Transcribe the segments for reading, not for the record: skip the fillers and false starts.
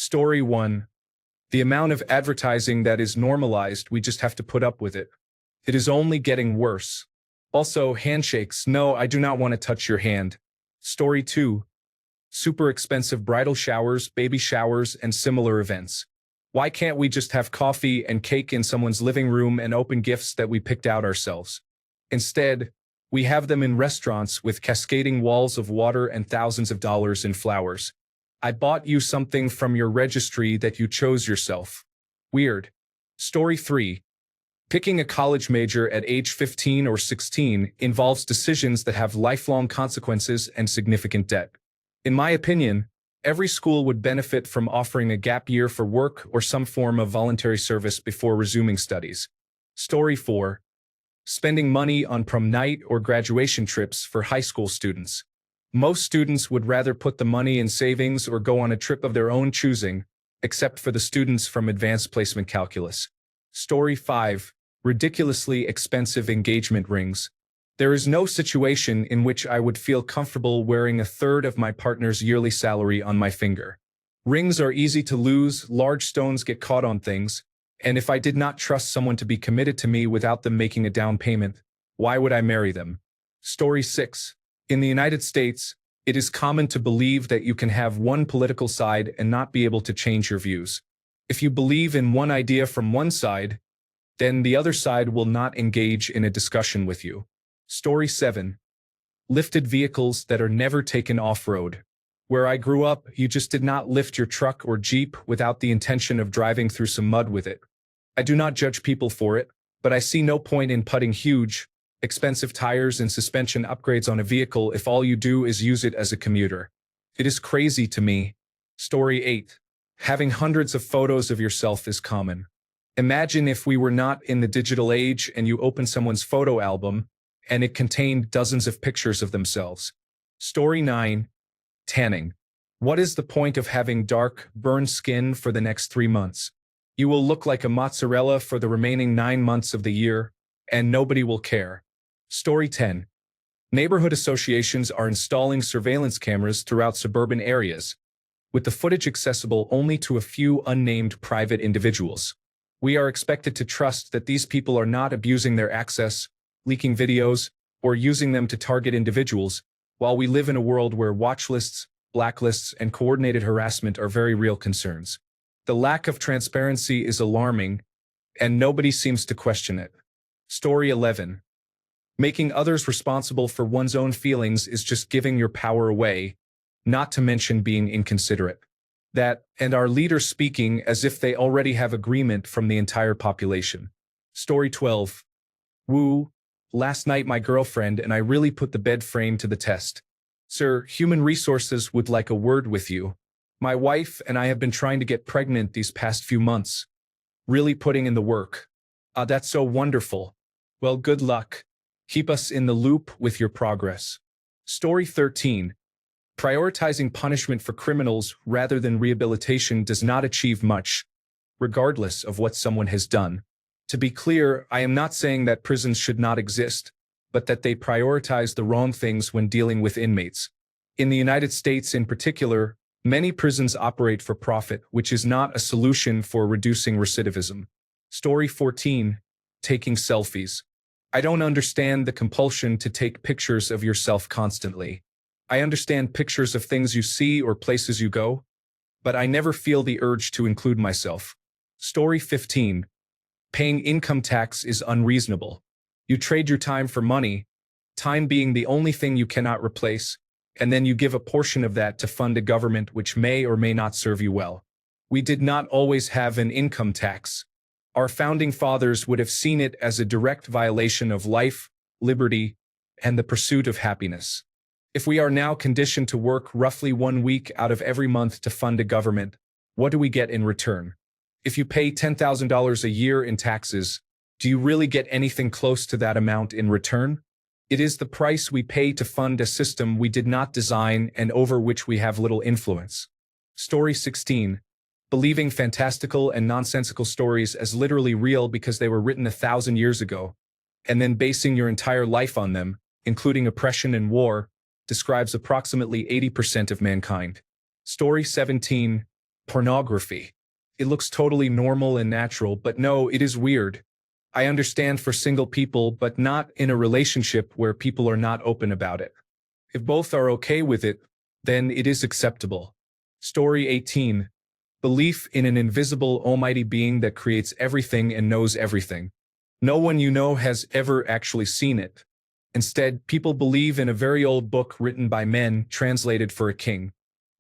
Story 1. The amount of advertising that is normalized, we just have to put up with it. It is only getting worse. Also, handshakes. No, I do not want to touch your hand. Story 2. Super expensive bridal showers, baby showers, and similar events. Why can't we just have coffee and cake in someone's living room and open gifts that we picked out ourselves? Instead, we have them in restaurants with cascading walls of water and thousands of dollars in flowers. I bought you something from your registry that you chose yourself. Weird. Story 3. Picking a college major at age 15 or 16 involves decisions that have lifelong consequences and significant debt. In my opinion, every school would benefit from offering a gap year for work or some form of voluntary service before resuming studies. Story 4. Spending money on prom night or graduation trips for high school students. Most students would rather put the money in savings or go on a trip of their own choosing, except for the students from advanced placement calculus. Story 5. Ridiculously expensive engagement rings. There is no situation in which I would feel comfortable wearing a third of my partner's yearly salary on my finger. Rings are easy to lose, large stones get caught on things, and if I did not trust someone to be committed to me without them making a down payment, why would I marry them? Story 6. In the United States, it is common to believe that you can have one political side and not be able to change your views. If you believe in one idea from one side, then the other side will not engage in a discussion with you. Story 7. Lifted vehicles that are never taken off-road. Where I grew up, you just did not lift your truck or Jeep without the intention of driving through some mud with it. I do not judge people for it, but I see no point in putting huge, expensive tires and suspension upgrades on a vehicle if all you do is use it as a commuter. It is crazy to me. Story 8. Having hundreds of photos of yourself is common. Imagine if we were not in the digital age and you open someone's photo album and it contained dozens of pictures of themselves. Story 9. Tanning. What is the point of having dark, burned skin for the next 3 months? You will look like a mozzarella for the remaining 9 months of the year, and nobody will care. Story 10. Neighborhood associations are installing surveillance cameras throughout suburban areas, with the footage accessible only to a few unnamed private individuals. We are expected to trust that these people are not abusing their access, leaking videos, or using them to target individuals, while we live in a world where watch lists, blacklists, and coordinated harassment are very real concerns. The lack of transparency is alarming, and nobody seems to question it. Story 11. Making others responsible for one's own feelings is just giving your power away, not to mention being inconsiderate. That, and our leaders speaking as if they already have agreement from the entire population. Story 12. Woo. Last night my girlfriend and I really put the bed frame to the test. Sir, human resources would like a word with you. My wife and I have been trying to get pregnant these past few months. Really putting in the work. That's so wonderful. Well, good luck. Keep us in the loop with your progress. Story 13. Prioritizing punishment for criminals rather than rehabilitation does not achieve much, regardless of what someone has done. To be clear, I am not saying that prisons should not exist, but that they prioritize the wrong things when dealing with inmates. In the United States in particular, many prisons operate for profit, which is not a solution for reducing recidivism. Story 14. Taking selfies. I don't understand the compulsion to take pictures of yourself constantly. I understand pictures of things you see or places you go, but I never feel the urge to include myself. Story 15. Paying income tax is unreasonable. You trade your time for money, time being the only thing you cannot replace, and then you give a portion of that to fund a government which may or may not serve you well. We did not always have an income tax. Our founding fathers would have seen it as a direct violation of life, liberty, and the pursuit of happiness. If we are now conditioned to work roughly 1 week out of every month to fund a government, what do we get in return? If you pay $10,000 a year in taxes, do you really get anything close to that amount in return? It is the price we pay to fund a system we did not design and over which we have little influence. Story 16. Believing fantastical and nonsensical stories as literally real because they were written 1,000 years ago, and then basing your entire life on them, including oppression and war, describes approximately 80% of mankind. Story 17. Pornography. It looks totally normal and natural, but no, it is weird. I understand for single people, but not in a relationship where people are not open about it. If both are okay with it, then it is acceptable. Story 18. Belief in an invisible almighty being that creates everything and knows everything. No one you know has ever actually seen it. Instead, people believe in a very old book written by men, translated for a king.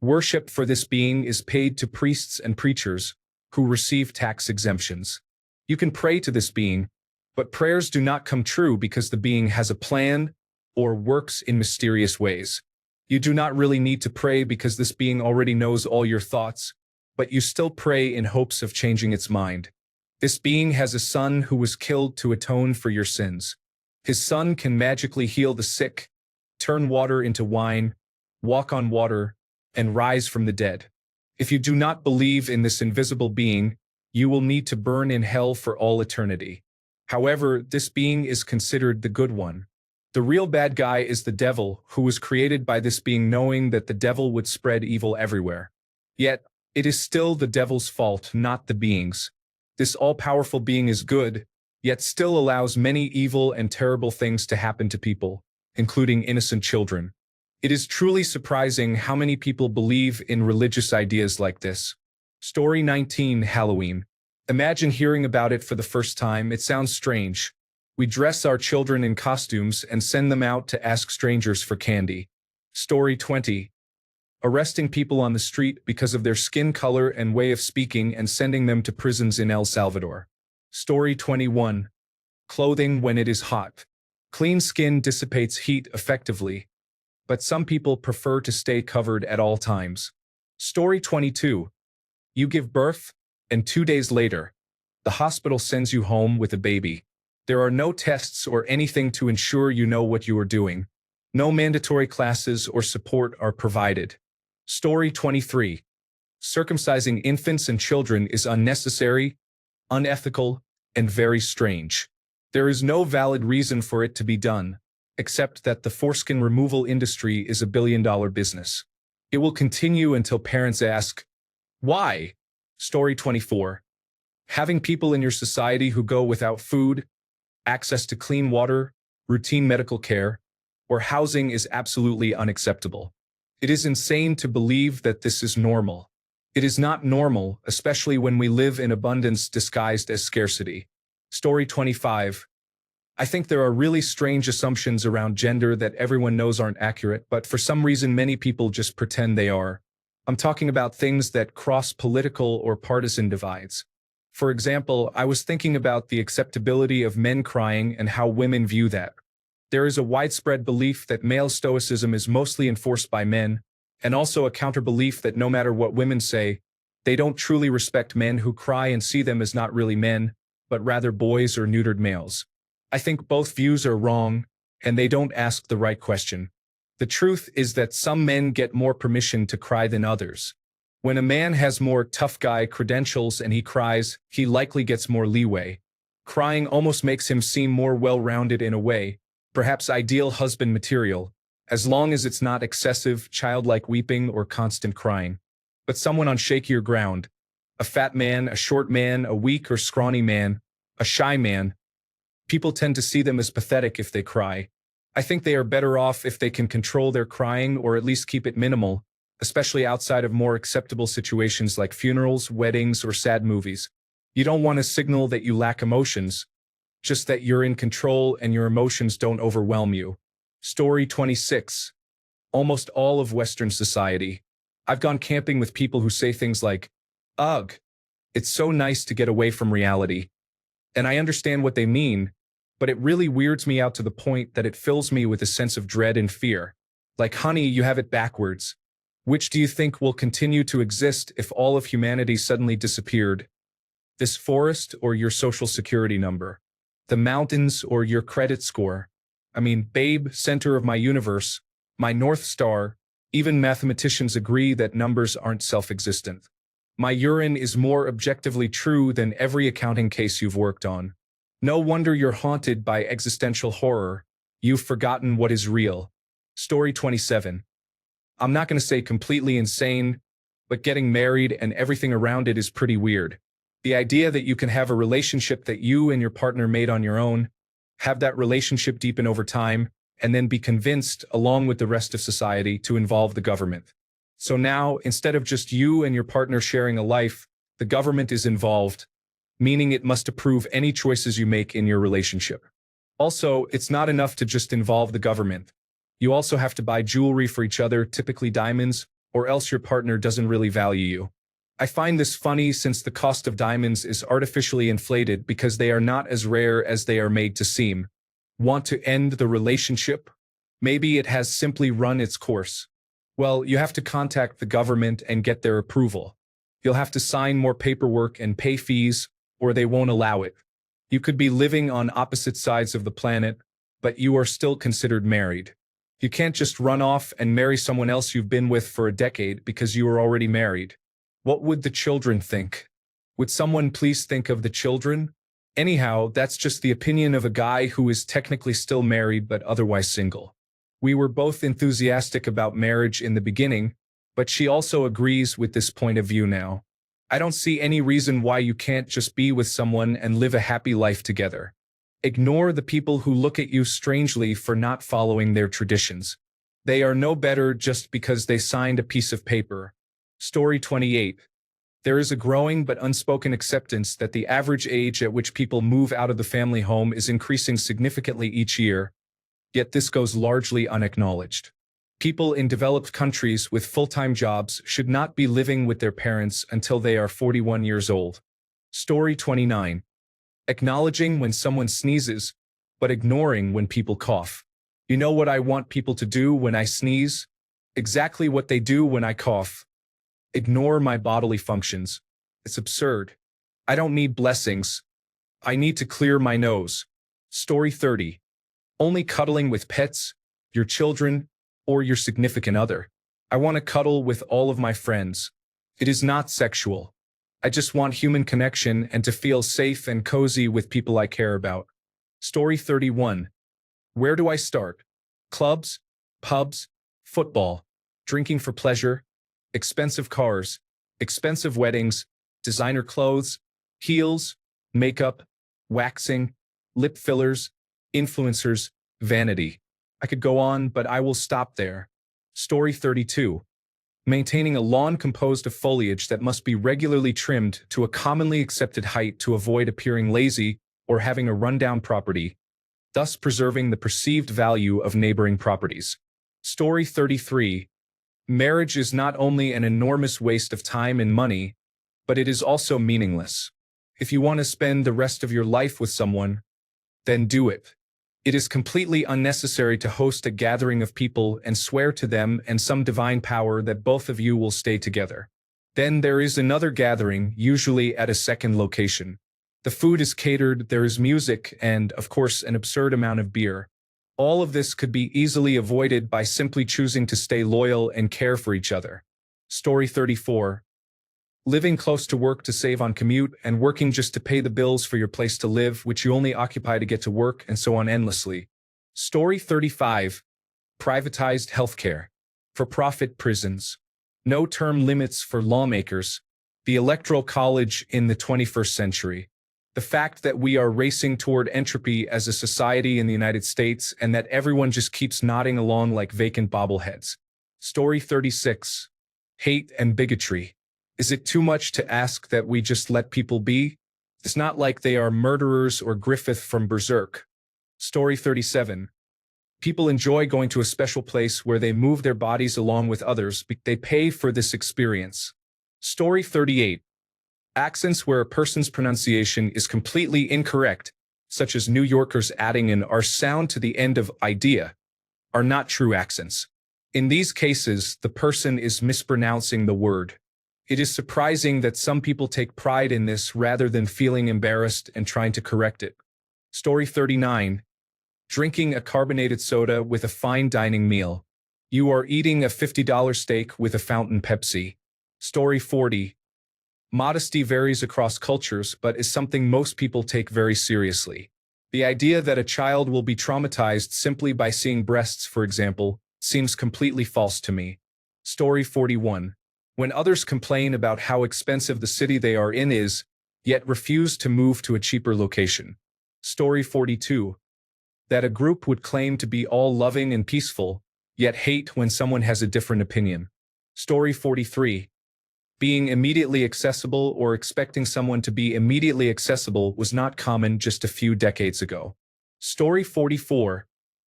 Worship for this being is paid to priests and preachers, who receive tax exemptions. You can pray to this being, but prayers do not come true because the being has a plan or works in mysterious ways. You do not really need to pray because this being already knows all your thoughts, but you still pray in hopes of changing its mind. This being has a son who was killed to atone for your sins. His son can magically heal the sick, turn water into wine, walk on water, and rise from the dead. If you do not believe in this invisible being, you will need to burn in hell for all eternity. However, this being is considered the good one. The real bad guy is the devil, who was created by this being knowing that the devil would spread evil everywhere. Yet, it is still the devil's fault, not the being's. This all-powerful being is good, yet still allows many evil and terrible things to happen to people, including innocent children. It is truly surprising how many people believe in religious ideas like this. Story 19. Halloween. Imagine hearing about it for the first time. It sounds strange. We dress our children in costumes and send them out to ask strangers for candy. Story 20. Arresting people on the street because of their skin color and way of speaking and sending them to prisons in El Salvador. Story 21. Clothing when it is hot. Clean skin dissipates heat effectively, but some people prefer to stay covered at all times. Story 22. You give birth, and 2 days later, the hospital sends you home with a baby. There are no tests or anything to ensure you know what you are doing. No mandatory classes or support are provided. Story 23. Circumcising infants and children is unnecessary, unethical, and very strange. There is no valid reason for it to be done, except that the foreskin removal industry is a billion-dollar business. It will continue until parents ask, why? Story 24. Having people in your society who go without food, access to clean water, routine medical care, or housing is absolutely unacceptable. It is insane to believe that this is normal. It is not normal, especially when we live in abundance disguised as scarcity. Story 25. I think there are really strange assumptions around gender that everyone knows aren't accurate, but for some reason many people just pretend they are. I'm talking about things that cross political or partisan divides. For example, I was thinking about the acceptability of men crying and how women view that. There is a widespread belief that male stoicism is mostly enforced by men, and also a counter-belief that no matter what women say, they don't truly respect men who cry and see them as not really men, but rather boys or neutered males. I think both views are wrong, and they don't ask the right question. The truth is that some men get more permission to cry than others. When a man has more tough guy credentials and he cries, he likely gets more leeway. Crying almost makes him seem more well-rounded in a way, perhaps ideal husband material, as long as it's not excessive, childlike weeping or constant crying. But someone on shakier ground, a fat man, a short man, a weak or scrawny man, a shy man, people tend to see them as pathetic if they cry. I think they are better off if they can control their crying or at least keep it minimal, especially outside of more acceptable situations like funerals, weddings, or sad movies. You don't want to signal that you lack emotions, just that you're in control and your emotions don't overwhelm you. Story 26. Almost all of Western society. I've gone camping with people who say things like, ugh, it's so nice to get away from reality. And I understand what they mean, but it really weirds me out to the point that it fills me with a sense of dread and fear. Like, honey, you have it backwards. Which do you think will continue to exist if all of humanity suddenly disappeared? This forest or your social security number? The mountains or your credit score? I mean, babe, center of my universe, my North Star. Even mathematicians agree that numbers aren't self-existent. My urine is more objectively true than every accounting case you've worked on. No wonder you're haunted by existential horror. You've forgotten what is real. Story 27. I'm not going to say completely insane, but getting married and everything around it is pretty weird. The idea that you can have a relationship that you and your partner made on your own, have that relationship deepen over time, and then be convinced, along with the rest of society, to involve the government. So now, instead of just you and your partner sharing a life, the government is involved, meaning it must approve any choices you make in your relationship. Also, it's not enough to just involve the government. You also have to buy jewelry for each other, typically diamonds, or else your partner doesn't really value you. I find this funny since the cost of diamonds is artificially inflated because they are not as rare as they are made to seem. Want to end the relationship? Maybe it has simply run its course. Well, you have to contact the government and get their approval. You'll have to sign more paperwork and pay fees, or they won't allow it. You could be living on opposite sides of the planet, but you are still considered married. You can't just run off and marry someone else you've been with for a decade because you are already married. What would the children think? Would someone please think of the children? Anyhow, that's just the opinion of a guy who is technically still married but otherwise single. We were both enthusiastic about marriage in the beginning, but she also agrees with this point of view now. I don't see any reason why you can't just be with someone and live a happy life together. Ignore the people who look at you strangely for not following their traditions. They are no better just because they signed a piece of paper. Story 28. There is a growing but unspoken acceptance that the average age at which people move out of the family home is increasing significantly each year, yet this goes largely unacknowledged. People in developed countries with full-time jobs should not be living with their parents until they are 41 years old. Story 29. Acknowledging when someone sneezes, but ignoring when people cough. You know what I want people to do when I sneeze? Exactly what they do when I cough. Ignore my bodily functions. It's absurd. I don't need blessings. I need to clear my nose. Story 30. Only cuddling with pets, your children, or your significant other. I want to cuddle with all of my friends. It is not sexual. I just want human connection and to feel safe and cozy with people I care about. Story 31. Where do I start? Clubs, pubs, football, drinking for pleasure, expensive cars, expensive weddings, designer clothes, heels, makeup, waxing, lip fillers, influencers, vanity. I could go on, but I will stop there. Story 32. Maintaining a lawn composed of foliage that must be regularly trimmed to a commonly accepted height to avoid appearing lazy or having a rundown property, thus preserving the perceived value of neighboring properties. Story 33. Marriage is not only an enormous waste of time and money, but it is also meaningless. If you want to spend the rest of your life with someone, then do it. It is completely unnecessary to host a gathering of people and swear to them and some divine power that both of you will stay together. Then there is another gathering, usually at a second location. The food is catered, there is music, and, of course, an absurd amount of beer. All of this could be easily avoided by simply choosing to stay loyal and care for each other. Story 34. Living close to work to save on commute and working just to pay the bills for your place to live, which you only occupy to get to work, and so on endlessly. Story 35. Privatized healthcare. For-profit prisons. No term limits for lawmakers. The Electoral College in the 21st century. The fact that we are racing toward entropy as a society in the United States and that everyone just keeps nodding along like vacant bobbleheads. Story 36. Hate and bigotry. Is it too much to ask that we just let people be? It's not like they are murderers or Griffith from Berserk. Story 37. People enjoy going to a special place where they move their bodies along with others. They pay for this experience. Story 38. Accents where a person's pronunciation is completely incorrect, such as New Yorkers adding an R sound to the end of idea, are not true accents. In these cases, the person is mispronouncing the word. It is surprising that some people take pride in this rather than feeling embarrassed and trying to correct it. Story 39. Drinking a carbonated soda with a fine dining meal. You are eating a $50 steak with a fountain Pepsi. Story 40. Modesty varies across cultures but is something most people take very seriously. The idea that a child will be traumatized simply by seeing breasts, for example, seems completely false to me. Story 41. When others complain about how expensive the city they are in is, yet refuse to move to a cheaper location. Story 42. That a group would claim to be all loving and peaceful, yet hate when someone has a different opinion. Story 43. Being immediately accessible or expecting someone to be immediately accessible was not common just a few decades ago. Story 44.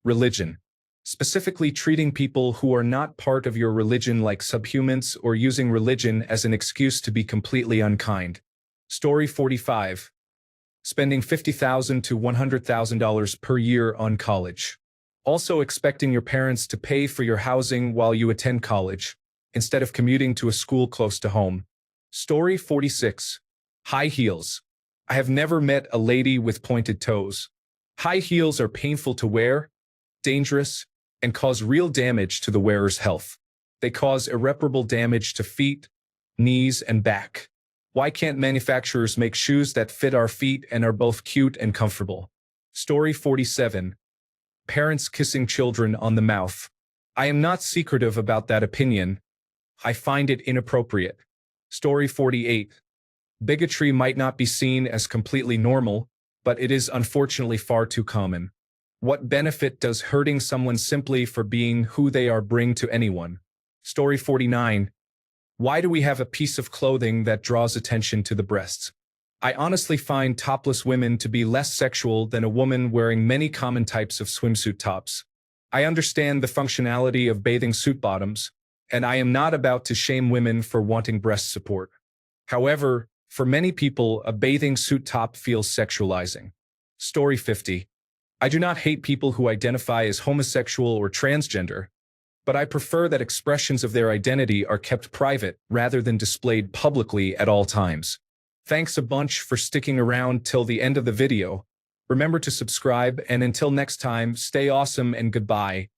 Religion. Specifically treating people who are not part of your religion like subhumans or using religion as an excuse to be completely unkind. Story 45. Spending $50,000 to $100,000 per year on college. Also expecting your parents to pay for your housing while you attend college, instead of commuting to a school close to home. Story 46. High heels. I have never met a lady with pointed toes. High heels are painful to wear, dangerous, and cause real damage to the wearer's health. They cause irreparable damage to feet, knees, and back. Why can't manufacturers make shoes that fit our feet and are both cute and comfortable? Story 47. Parents kissing children on the mouth. I am not secretive about that opinion. I find it inappropriate. Story 48. Bigotry might not be seen as completely normal, but it is unfortunately far too common. What benefit does hurting someone simply for being who they are bring to anyone? Story 49. Why do we have a piece of clothing that draws attention to the breasts? I honestly find topless women to be less sexual than a woman wearing many common types of swimsuit tops. I understand the functionality of bathing suit bottoms, and I am not about to shame women for wanting breast support. However, for many people, a bathing suit top feels sexualizing. Story 50. I do not hate people who identify as homosexual or transgender, but I prefer that expressions of their identity are kept private rather than displayed publicly at all times. Thanks a bunch for sticking around till the end of the video. Remember to subscribe, and until next time, stay awesome and goodbye.